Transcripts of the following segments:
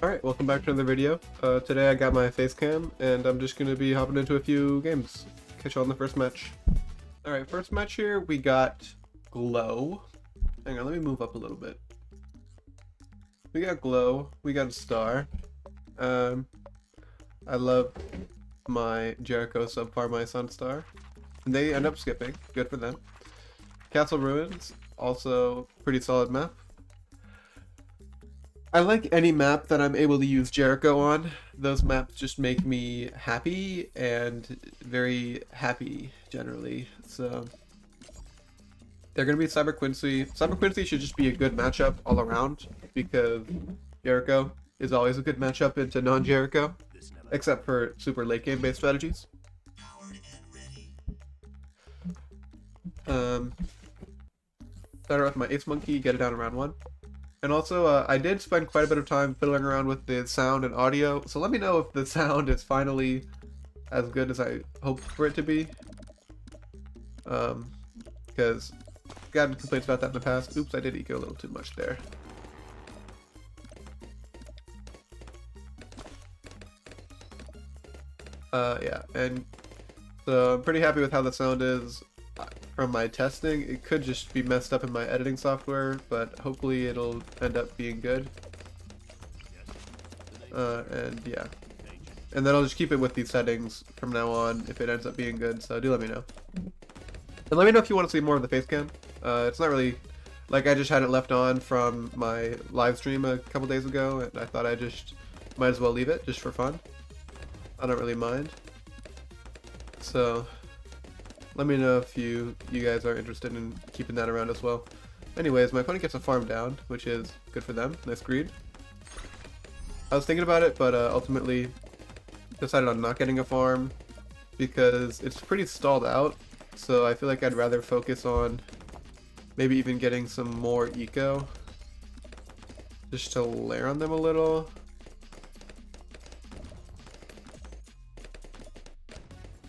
Alright, welcome back to another video. Today I got my face cam, and I'm just going to be hopping into a few games. Catch you on the first match. Alright, first match here, we got Glow. Hang on, let me move up a little bit. We got Glow, we got a star. I love my Jericho subpar my sun star. And they end up skipping, good for them. Castle Ruins, also pretty solid map. I like any map that I'm able to use Jericho on. Those maps just make me happy and very happy generally. So they're gonna be Cyber Quincy. Cyber Quincy should just be a good matchup all around because Jericho is always a good matchup into non-Jericho, except for super late game based strategies. Start with my Ace Monkey, get it down around 1. And also, I did spend quite a bit of time fiddling around with the sound and audio, so let me know if the sound is finally as good as I hoped for it to be. Because I've gotten complaints about that in the past. Oops, I did eco a little too much there. Yeah, and so I'm pretty happy with how the sound is. From my testing, it could just be messed up in my editing software, but hopefully it'll end up being good. And yeah. And then I'll just keep it with these settings from now on if it ends up being good, so do let me know. And let me know if you want to see more of the face cam. It's not really, like I just had it left on from my live stream a couple days ago, and I thought I just might as well leave it just for fun. I don't really mind. So let me know if you guys are interested in keeping that around as well. Anyways, my opponent gets a farm down, which is good for them. Nice greed. I was thinking about it, but ultimately decided on not getting a farm because it's pretty stalled out. So I feel like I'd rather focus on maybe even getting some more eco just to layer on them a little.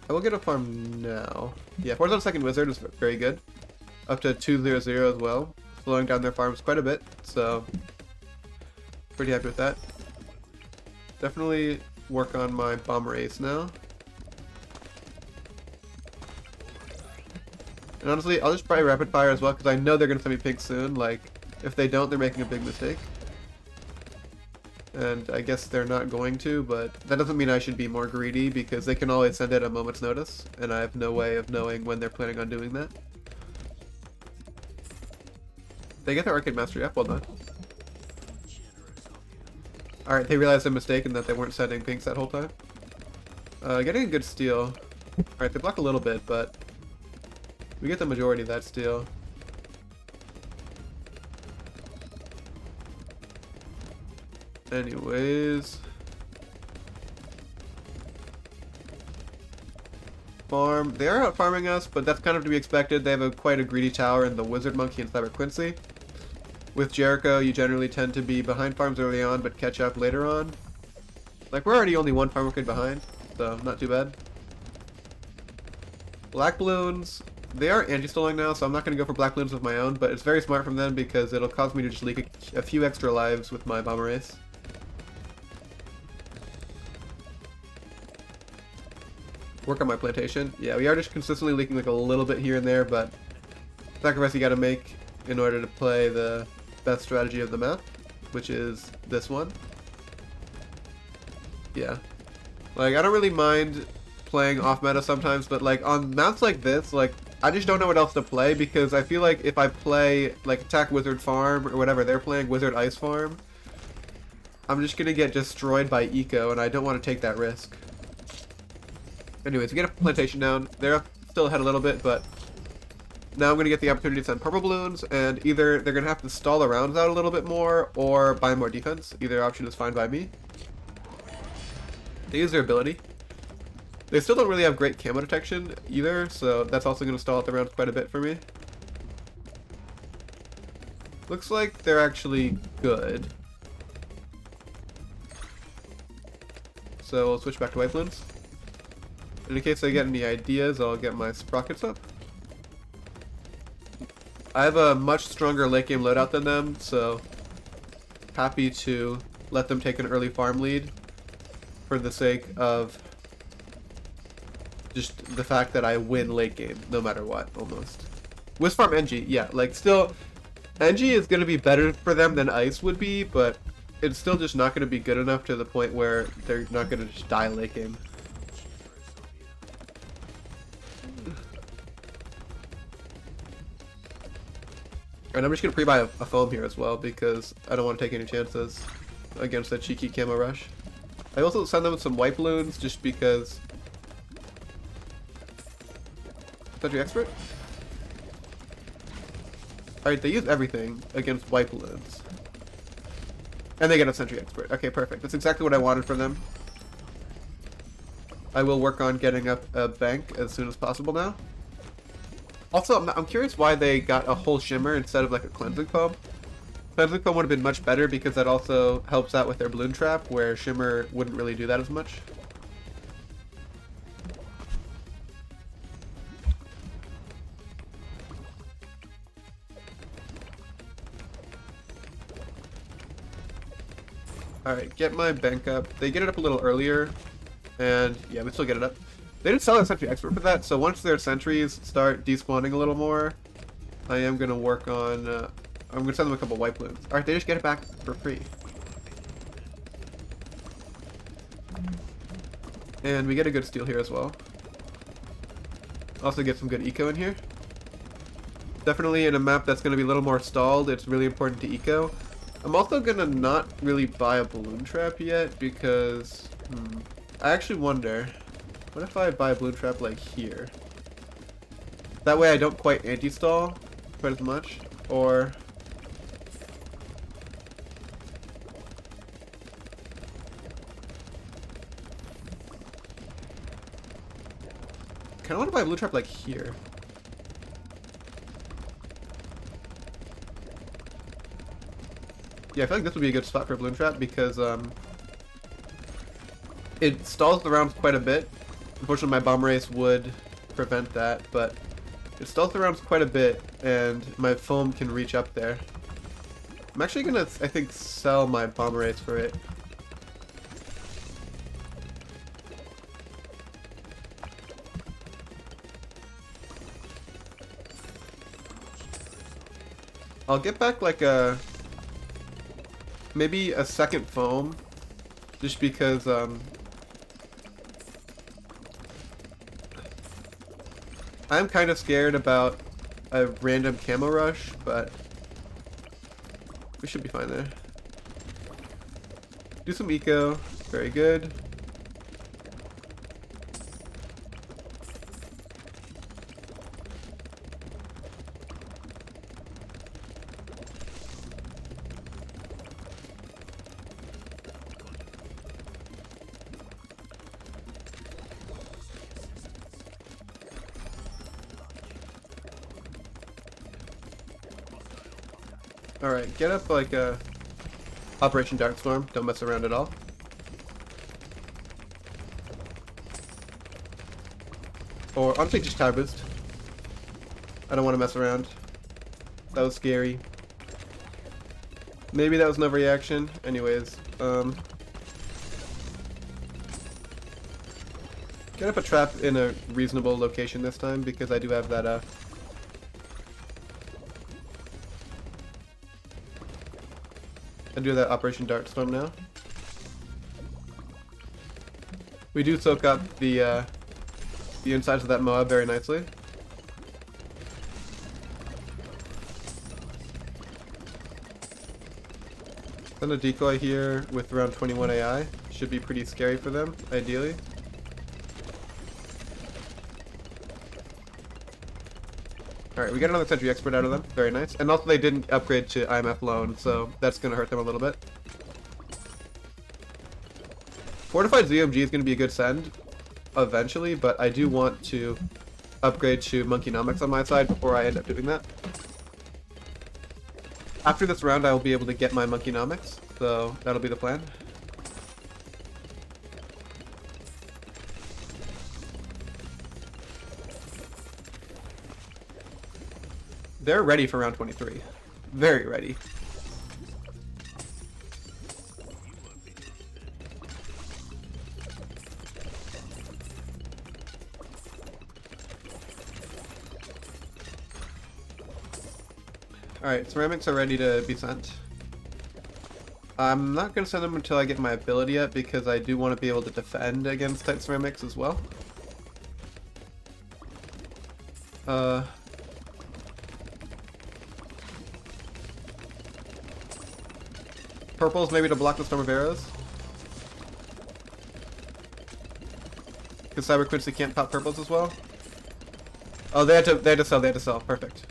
I will get a farm now. Yeah, 4th second wizard is very good. Up to 200 as well. Slowing down their farms quite a bit, so pretty happy with that. Definitely work on my bomber ace now. And honestly, I'll just probably rapid fire as well because I know they're gonna send me pink soon. Like, if they don't, they're making a big mistake. And I guess they're not going to, but that doesn't mean I should be more greedy because they can always send it at a moment's notice, and I have no way of knowing when they're planning on doing that. They get their Arcade Mastery up, well done. Alright, they realized their mistake and that they weren't sending pinks that whole time. Getting a good steal. Alright, they block a little bit, but we get the majority of that steal. Anyways, farm. They are out farming us, but that's kind of to be expected. They have quite a greedy tower in the Wizard Monkey and Cyber Quincy. With Jericho, you generally tend to be behind farms early on, but catch up later on. Like, we're already only one farm wicked behind, so not too bad. Black Bloons. They are anti-stalling now, so I'm not going to go for Black Bloons of my own, but it's very smart from them because it'll cause me to just leak a few extra lives with my bomber ace. Work on my plantation. Yeah, we are just consistently leaking like a little bit here and there, but sacrifice you gotta make in order to play the best strategy of the map, which is this one. Yeah. Like, I don't really mind playing off meta sometimes, but like on maps like this, like I just don't know what else to play because I feel like if I play like attack wizard farm or whatever they're playing, wizard ice farm, I'm just gonna get destroyed by eco and I don't want to take that risk. Anyways, we get a plantation down. They're still ahead a little bit, but now I'm going to get the opportunity to send purple balloons, and either they're going to have to stall the rounds out a little bit more, or buy more defense. Either option is fine by me. They use their ability. They still don't really have great camo detection either, so that's also going to stall out the rounds quite a bit for me. Looks like they're actually good. So we'll switch back to white balloons. In case I get any ideas, I'll get my sprockets up. I have a much stronger late game loadout than them, so happy to let them take an early farm lead for the sake of just the fact that I win late game no matter what, almost. Wisp farm NG, yeah, like still, NG is going to be better for them than Ice would be, but it's still just not going to be good enough to the point where they're not going to just die late game. And I'm just going to pre-buy a foam here as well because I don't want to take any chances against a cheeky camo rush. I also send them some white balloons just because... Sentry expert? Alright, they use everything against white balloons. And they get a sentry expert. Okay, perfect. That's exactly what I wanted from them. I will work on getting up a bank as soon as possible now. Also, I'm curious why they got a whole shimmer instead of like a cleansing foam. Cleansing foam would have been much better because that also helps out with their balloon trap, where shimmer wouldn't really do that as much. Alright, get my bank up. They get it up a little earlier, and yeah, we still get it up. They didn't sell a sentry expert for that, so once their sentries start despawning a little more, I am going to work on... I'm going to send them a couple white balloons. Alright, they just get it back for free. And we get a good steal here as well. Also get some good eco in here. Definitely in a map that's going to be a little more stalled, it's really important to eco. I'm also going to not really buy a balloon trap yet because... I actually wonder... What if I buy a balloon trap like here? That way I don't quite anti-stall quite as much, or... Kinda wanna buy a balloon trap like here. Yeah, I feel like this would be a good spot for a balloon trap because, it stalls the rounds quite a bit. Unfortunately, my bomb race would prevent that, but it stalls the rounds quite a bit, and my foam can reach up there. I'm actually gonna, I think, sell my bomb race for it. I'll get back like maybe a second foam, just because, I'm kind of scared about a random camo rush, but we should be fine there. Do some eco. Very good. Alright, get up like a Operation Darkstorm. Don't mess around at all. Or honestly just tower boost. I don't want to mess around. That was scary. Maybe that was an overreaction. Anyways, get up a trap in a reasonable location this time because I do have that I do that Operation Darkstorm now. We do soak up the insides of that Moab very nicely. Send a decoy here with around 21 AI. Should be pretty scary for them, ideally. Alright, we got another sentry expert out of them. Very nice. And also they didn't upgrade to IMF loan, so that's going to hurt them a little bit. Fortified ZMG is going to be a good send eventually, but I do want to upgrade to Monkeynomics on my side before I end up doing that. After this round I will be able to get my Monkeynomics, so that'll be the plan. They're ready for round 23. Very ready. Alright, ceramics are ready to be sent. I'm not going to send them until I get my ability up because I do want to be able to defend against tight ceramics as well. Purples maybe to block the storm of arrows. Because Cyber Quincy can't pop purples as well. Oh, they had to sell. Perfect.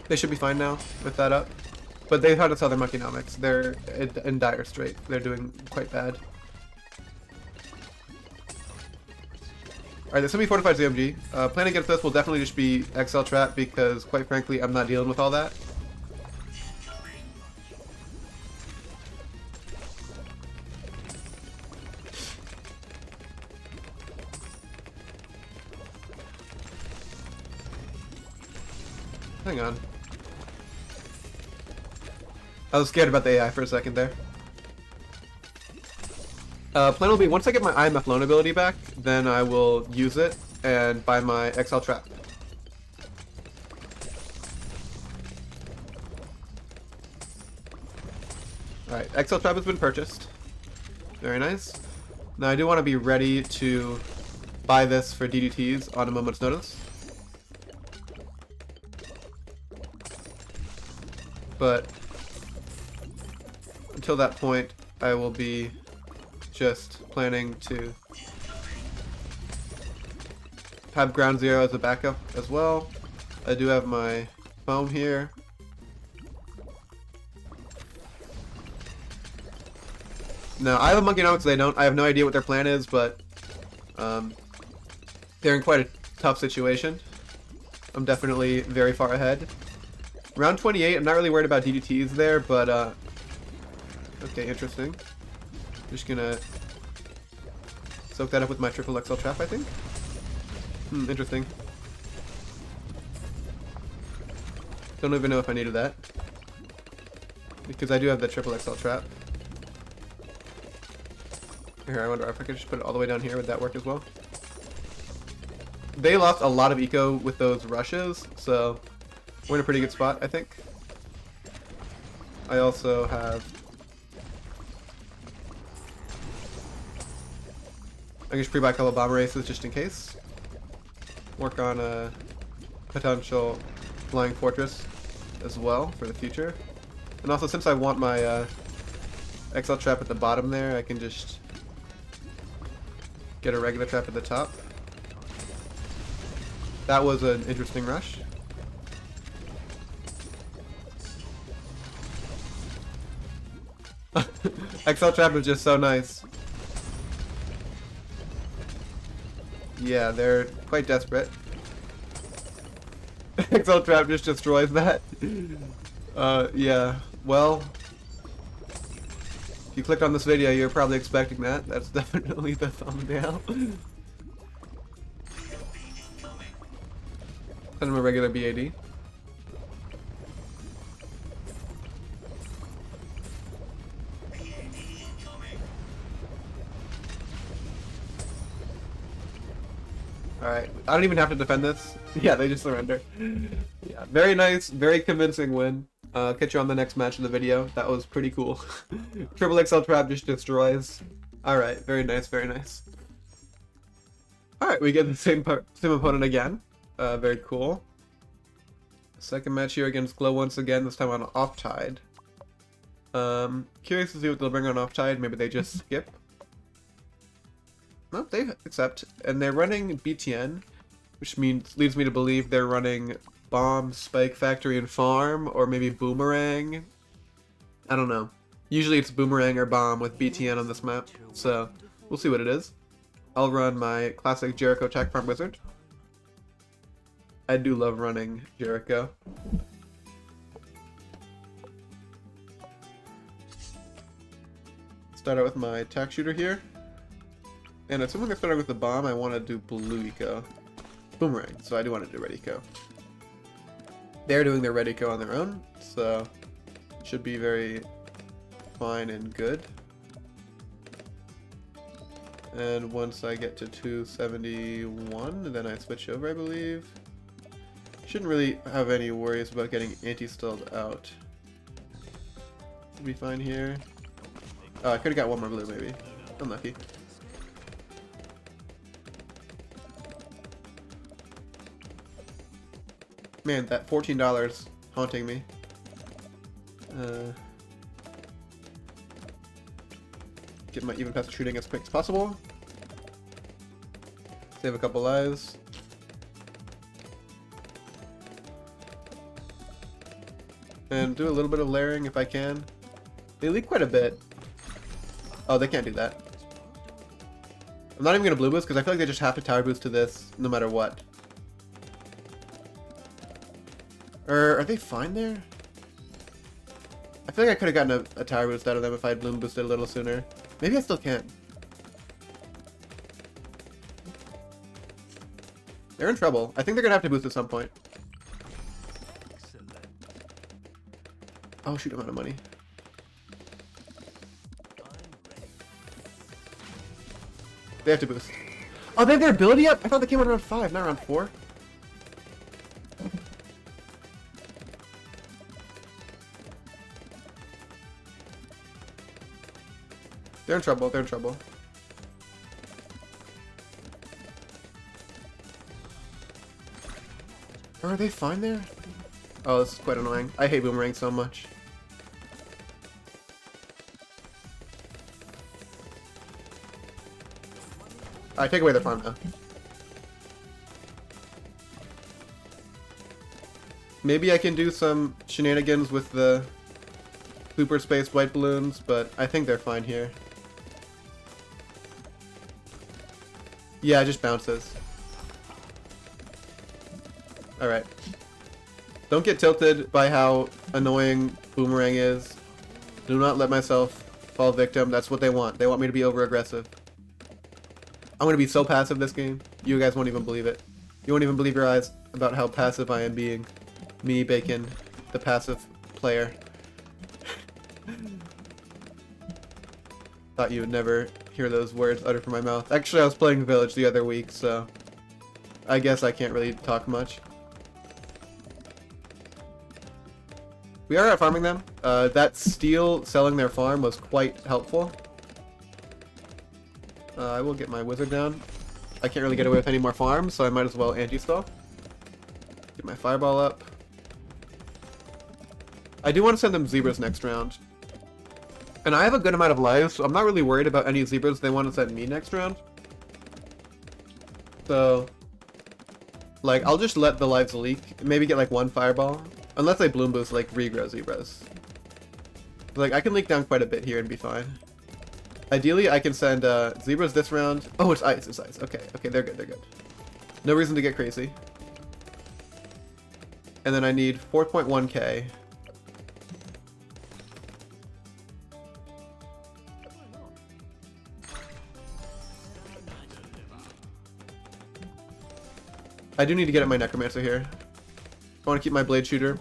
They should be fine now with that up. But they had to sell their Monkeynomics. They're in dire strait. They're doing quite bad. Alright, this will be Fortified ZMG. Plan against this will definitely just be XL Trap because, quite frankly, I'm not dealing with all that. Hang on. I was scared about the AI for a second there. Plan will be, once I get my IMF loan ability back, then I will use it and buy my XL Trap. Alright, XL Trap has been purchased. Very nice. Now I do want to be ready to buy this for DDTs on a moment's notice. But until that point, I will be just planning to have Ground Zero as a backup as well. I do have my foam here. Now, I have a Monkeynomics, they don't. I have no idea what their plan is, but they're in quite a tough situation. I'm definitely very far ahead. Round 28, I'm not really worried about DDTs there, but okay, interesting. Just gonna soak that up with my triple XL Trap, I think. Interesting. Don't even know if I needed that. Because I do have the triple XL Trap. Here, I wonder if I could just put it all the way down here. Would that work as well? They lost a lot of eco with those rushes, so we're in a pretty good spot, I think. I also have... I can just pre-buy a couple bomber races just in case. Work on a potential flying fortress as well for the future. And also, since I want my XL Trap at the bottom there, I can just get a regular trap at the top. That was an interesting rush. XL Trap is just so nice. Yeah, they're quite desperate. XL Trap just destroys that. Yeah, well, if you clicked on this video, you're probably expecting that. That's definitely the thumbnail. Send him a regular BAD. Alright, I don't even have to defend this. Yeah, they just surrender. Yeah, very nice, very convincing win. Catch you on the next match of the video. That was pretty cool. Triple XL Trap just destroys. Alright, very nice, very nice. Alright, we get the same opponent again. Very cool. Second match here against Glow once again, this time on Off-Tide. Curious to see what they'll bring on Off-Tide. Maybe they just skip. No, they accept. And they're running BTN, which leads me to believe they're running Bomb, Spike Factory, and Farm, or maybe Boomerang. I don't know. Usually it's Boomerang or Bomb with BTN on this map, so we'll see what it is. I'll run my classic Jericho Tech Farm Wizard. I do love running Jericho. Start out with my Tack Shooter here. And assuming I start out with the Bomb, I want to do Blue Eco. Boomerang, so I do want to do Red Eco. They're doing their Red Eco on their own, so should be very fine and good. And once I get to 271, then I switch over, I believe. Shouldn't really have any worries about getting anti-stalled out. Should be fine here. Oh, I could have got one more blue maybe. Unlucky. Man, that $14 haunting me. Get my even past shooting as quick as possible. Save a couple lives. And do a little bit of layering if I can. They leak quite a bit. Oh, they can't do that. I'm not even going to blue boost because I feel like they just have to tower boost to this no matter what. Or are they fine there? I feel like I could have gotten a tower boost out of them if I had bloom boosted a little sooner. Maybe I still can. They're in trouble. I think they're going to have to boost at some point. Oh shoot, I'm out of money. They have to boost. Oh, they have their ability up? I thought they came on round 5, not round 4. They're in trouble, they're in trouble. Are they fine there? Oh, this is quite annoying. I hate boomerang so much. I take away their farm now. Maybe I can do some shenanigans with the super space white balloons, but I think they're fine here. Yeah, it just bounces. Alright. Don't get tilted by how annoying boomerang is. Do not let myself fall victim. That's what they want. They want me to be over aggressive. I'm going to be so passive this game. You guys won't even believe it. You won't even believe your eyes about how passive I am being. Me, Bacon, the passive player. Thought you would never hear those words uttered from my mouth. Actually, I was playing Village the other week, so I guess I can't really talk much. We are out farming them. That steal selling their farm was quite helpful. I will get my wizard down. I can't really get away with any more farms, so I might as well anti-stall. Get my fireball up. I do want to send them zebras next round. And I have a good amount of lives, so I'm not really worried about any zebras they want to send me next round. So, like, I'll just let the lives leak. Maybe get like one fireball. Unless they bloom boost, like, regrow zebras. Like, I can leak down quite a bit here and be fine. Ideally, I can send zebras this round. Oh, it's ice, it's ice. Okay, okay, they're good, they're good. No reason to get crazy. And then I need 4.1k. I do need to get at my necromancer here. I want to keep my blade shooter.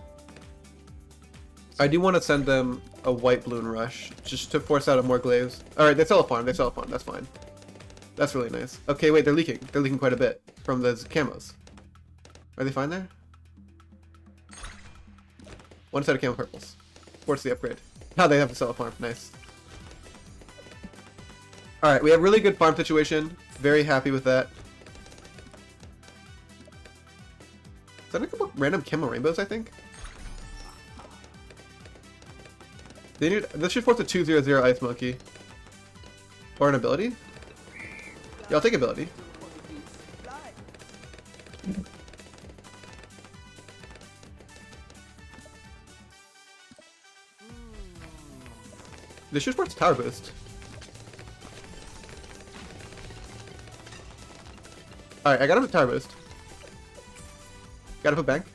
I do want to send them a white balloon rush, just to force out a more glaives. Alright, they sell a farm, that's fine. That's really nice. Okay, wait, they're leaking quite a bit from those camos. Are they fine there? One set of camo purples. Force the upgrade. Now they have to sell a farm, nice. Alright, we have really good farm situation. Very happy with that. Is that a couple random camo rainbows, I think? They need. This should force a 2/0/0 ice monkey. Or an ability? Yeah, I'll take ability. This should force tower boost. Alright, I got him with tower boost. Gotta put bank.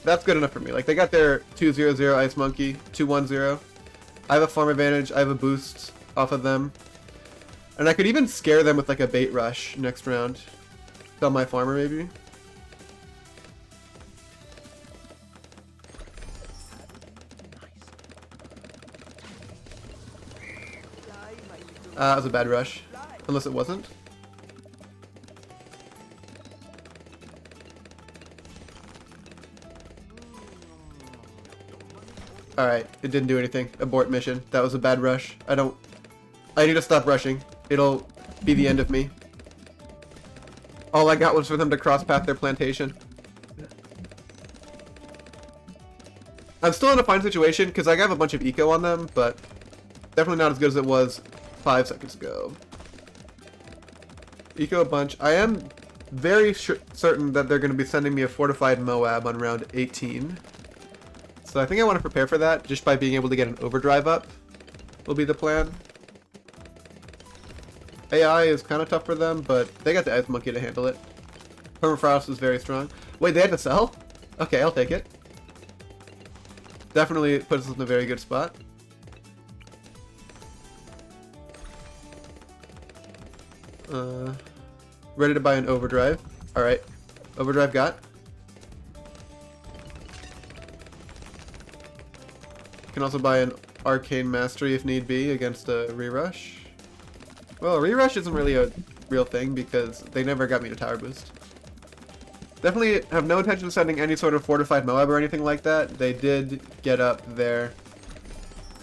That's good enough for me. Like, they got their 2/0/0 ice monkey, 2/1/0. I have a farm advantage, I have a boost off of them. And I could even scare them with like a bait rush next round. Sell my farmer maybe. That was a bad rush. Unless it wasn't. Alright, it didn't do anything. Abort mission. That was a bad rush. I need to stop rushing. It'll be the end of me. All I got was for them to cross path their plantation. I'm still in a fine situation because I have a bunch of eco on them, but definitely not as good as it was 5 seconds ago. Eco a bunch. I am very certain that they're going to be sending me a fortified Moab on round 18. So I think I want to prepare for that just by being able to get an overdrive up will be the plan. AI is kind of tough for them, but they got the Ice Monkey to handle it. Permafrost is very strong. Wait, they had to sell? Okay, I'll take it. Definitely puts us in a very good spot. Ready to buy an overdrive. Alright. Overdrive got. Can also buy an Arcane Mastery if need be against a Rerush. Well, Rerush isn't really a real thing because they never got me to Tower Boost. Definitely have no intention of sending any sort of fortified Moab or anything like that. They did get up their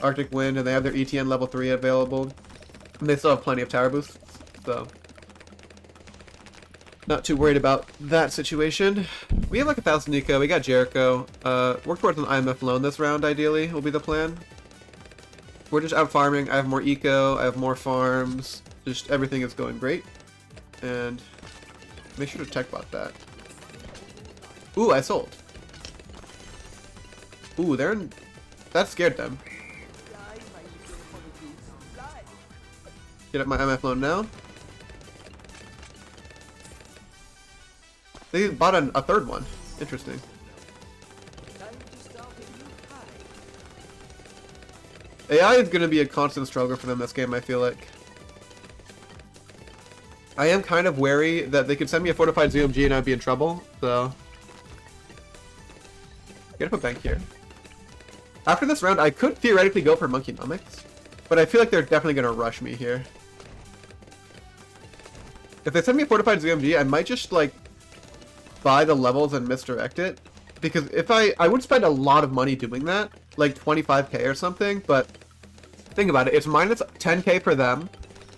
Arctic Wind and they have their ETN level 3 available. And they still have plenty of Tower Boosts, so not too worried about that situation. We have like 1,000 eco, we got Jericho. Work towards an IMF loan this round, ideally, will be the plan. We're just out farming, I have more eco, I have more farms, just everything is going great. And make sure to tech bot that. Ooh, I sold. Ooh, they're in... That scared them. Get up my MF loan now. They bought a third one. Interesting. AI is going to be a constant struggle for them this game, I feel like. I am kind of wary that they could send me a fortified ZMG and I'd be in trouble, so... Get up a bank here. After this round, I could theoretically go for Monkeynomics, but I feel like they're definitely going to rush me here. If they send me a fortified ZMG, I might just, like, buy the levels and misdirect it. Because if I would spend a lot of money doing that, like 25k or something, but think about it, it's minus 10k for them,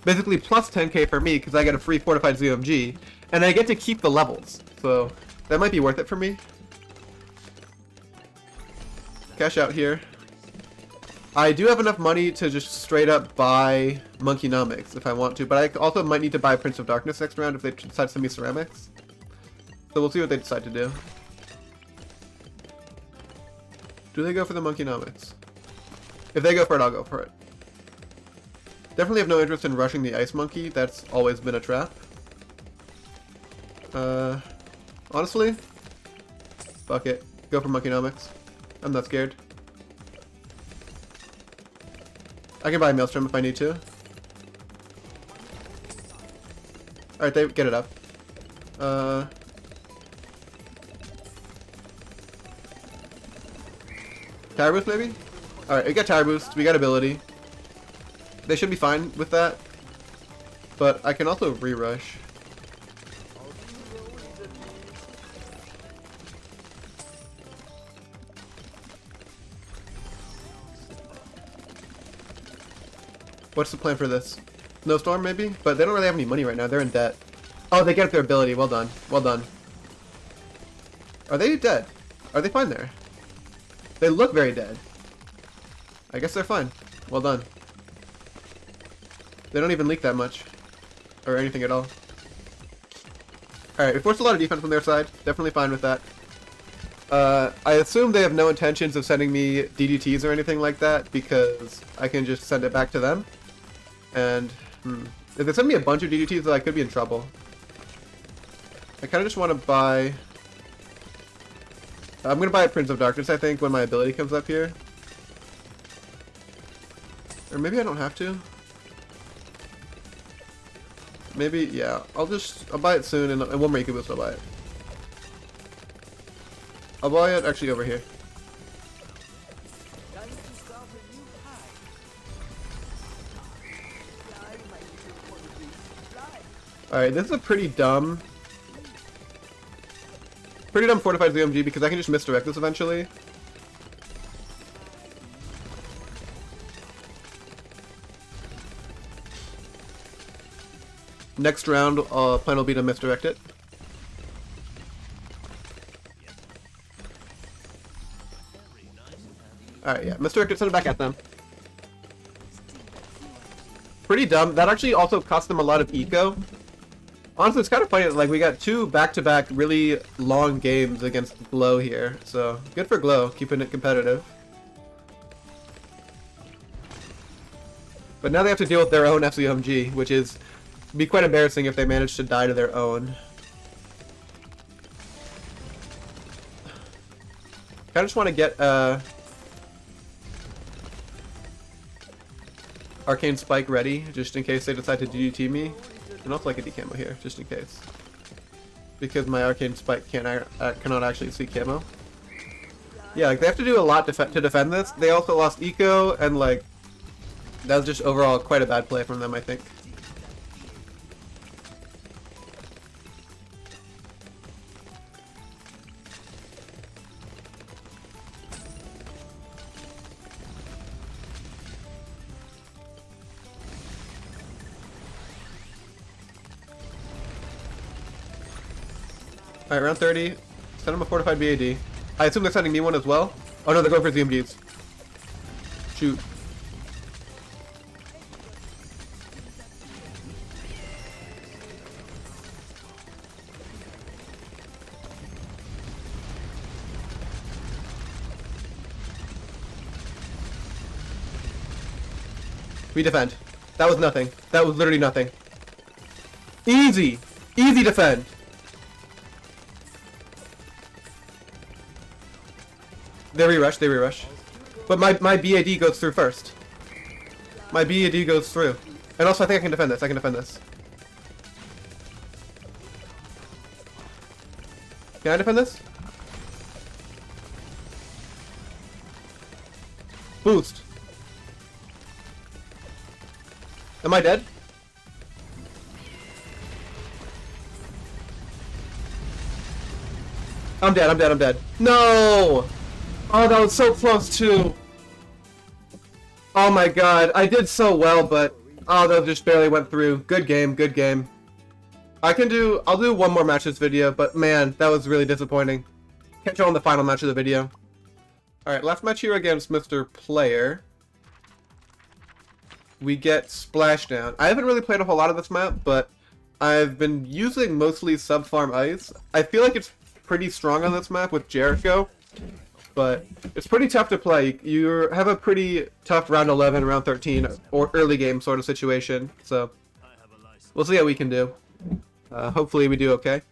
basically plus 10k for me because I get a free fortified ZMG, and I get to keep the levels, so that might be worth it for me. Cash out here. I do have enough money to just straight up buy Monkeynomics if I want to, but I also might need to buy Prince of Darkness next round if they decide to send me ceramics. So we'll see what they decide to do. Do they go for the Monkeynomics? If they go for it, I'll go for it. Definitely have no interest in rushing the Ice Monkey. That's always been a trap. Honestly, fuck it. Go for Monkeynomics. I'm not scared. I can buy a Maelstrom if I need to. Alright, they get it up. Tower Boost, maybe? Alright, we got Tower Boost, we got ability. They should be fine with that. But I can also re-rush. What's the plan for this? Snowstorm, maybe? But they don't really have any money right now. They're in debt. Oh, they get their ability. Well done. Well done. Are they dead? Are they fine there? They look very dead. I guess they're fine. Well done. They don't even leak that much. Or anything at all. Alright, we forced a lot of defense on their side. Definitely fine with that. I assume they have no intentions of sending me DDTs or anything like that, because I can just send it back to them. And, if they send me a bunch of DDTs, then I could be in trouble. I kind of just want to buy... I'm going to buy a Prince of Darkness, I think, when my ability comes up here. Or maybe I don't have to. Maybe, yeah. I'll buy it soon, and one more Boost, I'll buy it. I'll buy it actually over here. Alright, this is a pretty dumb fortified ZMG because I can just misdirect this eventually. Next round, plan will be to misdirect it. Alright, yeah, misdirect it, send it back at them. Pretty dumb. That actually also cost them a lot of eco. Honestly, it's kind of funny that, like, we got 2 back-to-back really long games against Glow here. So, good for Glow, keeping it competitive. But now they have to deal with their own FCMG, which is be quite embarrassing if they manage to die to their own. I just want to get Arcane Spike ready, just in case they decide to DDT me. And also like a decamo here, just in case. Because my Arcane Spike cannot actually see camo. Yeah, like they have to do a lot to defend this. They also lost eco, and like that was just overall quite a bad play from them, I think. Alright, round 30. Send them a fortified BAD. I assume they're sending me one as well. Oh no, they're going for ZMGs. Shoot. We defend. That was nothing. That was literally nothing. Easy! Easy defend! They rerush, they rerush. But my BAD goes through first. My BAD goes through. And also I think I can defend this, I can defend this. Can I defend this? Boost. Am I dead? I'm dead, I'm dead, I'm dead. No! Oh, that was so close too. Oh my god, I did so well, but oh, that just barely went through. Good game, good game. I'll do one more match this video, but man, that was really disappointing. Catch you on the final match of the video. Alright, last match here against Mr. Player. We get Splashdown. I haven't really played a whole lot of this map, but I've been using mostly sub-farm ice. I feel like it's pretty strong on this map with Jericho. But it's pretty tough to play. You have a pretty tough round 11, round 13, or early game sort of situation. So we'll see how we can do. Hopefully we do okay.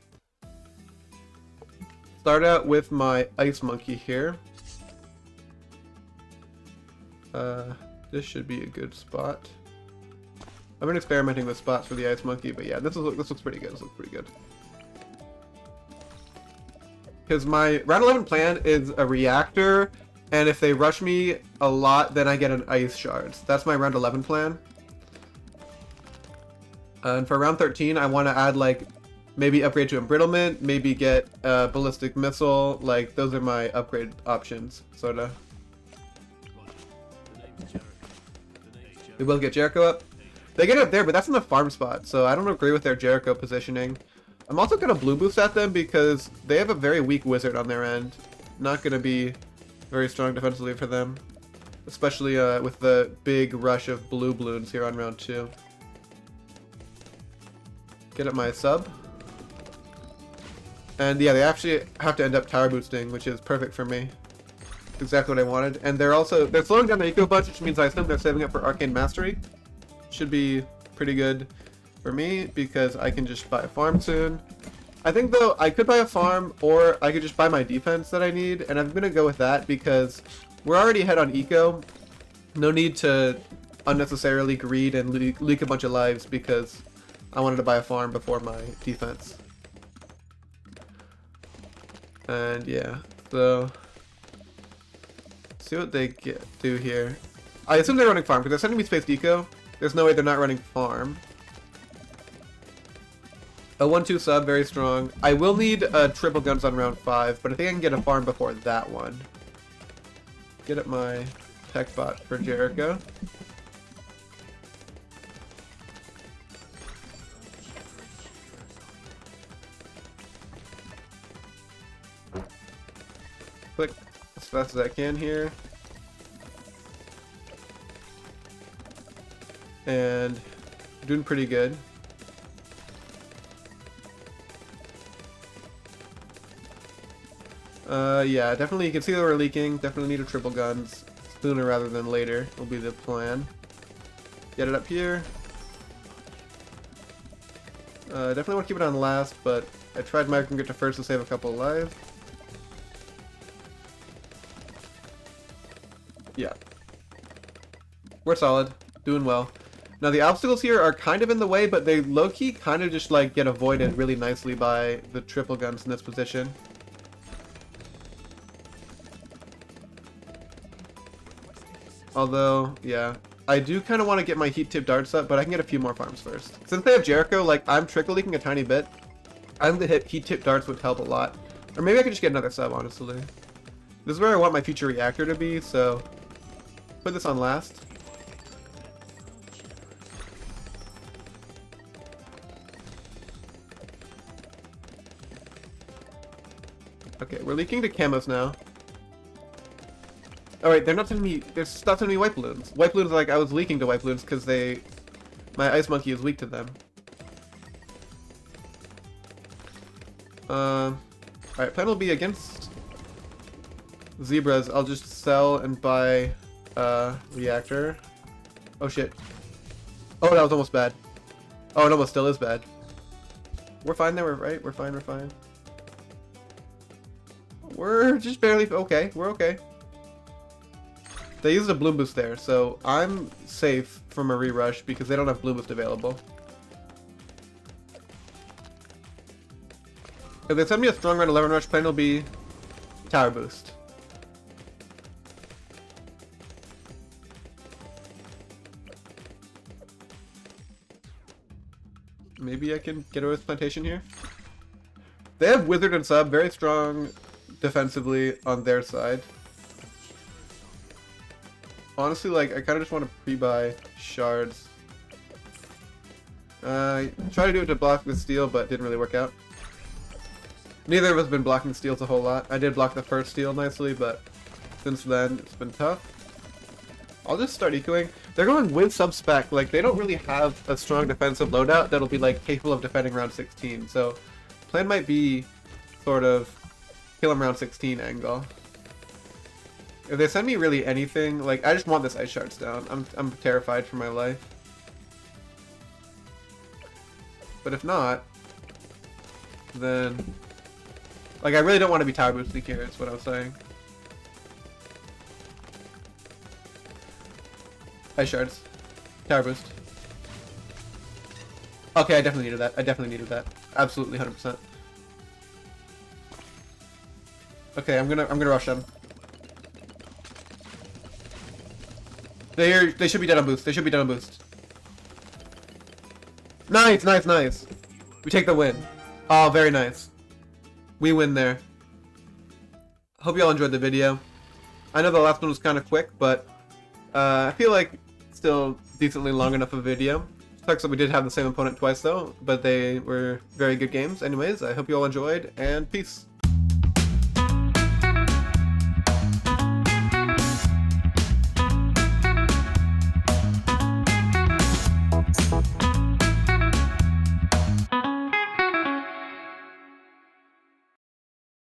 Start out with my Ice Monkey here. This should be a good spot. I've been experimenting with spots for the Ice Monkey, but yeah, this looks pretty good. This looks pretty good. Because my round 11 plan is a reactor, and if they rush me a lot, then I get an ice shards. That's my round 11 plan. And for round 13, I want to add like maybe upgrade to embrittlement, maybe get a ballistic missile. Like those are my upgrade options, sorta. We will get Jericho up. They get it up there, but that's in the farm spot, so I don't agree with their Jericho positioning. I'm also going to blue boost at them because they have a very weak wizard on their end. Not going to be very strong defensively for them. Especially with the big rush of blue Bloons here on round 2. Get at my sub. And yeah, they actually have to end up tower boosting, which is perfect for me. Exactly what I wanted. And they're slowing down their eco budget, which means I assume they're saving up for Arcane Mastery. Should be pretty good for me, because I can just buy a farm soon. I think though, I could buy a farm, or I could just buy my defense that I need, and I'm gonna go with that because we're already ahead on eco. No need to unnecessarily greed and leak a bunch of lives because I wanted to buy a farm before my defense. And yeah, so see what they do here. I assume they're running farm because they're sending me space eco. There's no way they're not running farm. A 1-2 sub, very strong. I will need triple guns on round 5, but I think I can get a farm before that one. Get at my tech bot for Jericho. as fast as I can here. And doing pretty good. Yeah, definitely you can see that we're leaking. Definitely need a triple guns sooner rather than later will be the plan. Get it up here. Definitely want to keep it on last, but I tried microing it to first to save a couple of lives. Yeah. We're solid. Doing well. Now the obstacles here are kind of in the way, but they low-key kind of just like get avoided really nicely by the triple guns in this position. Although, yeah, I do kind of want to get my heat tip darts up, but I can get a few more farms first. Since they have Jericho, like, I'm trickle leaking a tiny bit. I think the heat tip darts would help a lot. Or maybe I could just get another sub, honestly. This is where I want my future reactor to be, so put this on last. Okay, we're leaking to camos now. Alright, they're not telling me, they're not telling me white balloons. White balloons, like, I was leaking to white balloons because my ice monkey is weak to them. Alright, plan will be against zebras. I'll just sell and buy, reactor. Oh shit. Oh, that was almost bad. Oh, it almost still is bad. We're fine there, right? We're fine, we're fine. We're just barely okay. We're okay. They used a Bloon boost there, so I'm safe from a re-rush because they don't have Bloon boost available. If they send me a strong round 11 rush, plan will be tower boost. Maybe I can get away with plantation here. They have wizard and sub, very strong defensively on their side. Honestly, like, I kind of just want to pre-buy shards. Try to do it to block the steal, but didn't really work out. Neither of us have been blocking steals a whole lot. I did block the first steal nicely, but since then, it's been tough. I'll just start ecoing. They're going with sub-spec. Like, they don't really have a strong defensive loadout that'll be, like, capable of defending round 16. So, plan might be sort of kill him round 16 angle. If they send me really anything, like, I just want this ice shards down. I'm terrified for my life. But if not, then, like, I really don't want to be tower boosting here, is what I was saying. Ice shards. Tower boost. Okay, I definitely needed that. I definitely needed that. Absolutely, 100%. Okay, I'm gonna rush them. They should be dead on boost. They should be dead on boost. Nice, nice, nice. We take the win. Oh, very nice. We win there. Hope you all enjoyed the video. I know the last one was kind of quick, but I feel like still decently long enough a video. Sucks that we did have the same opponent twice though, but they were very good games. Anyways, I hope you all enjoyed, and peace.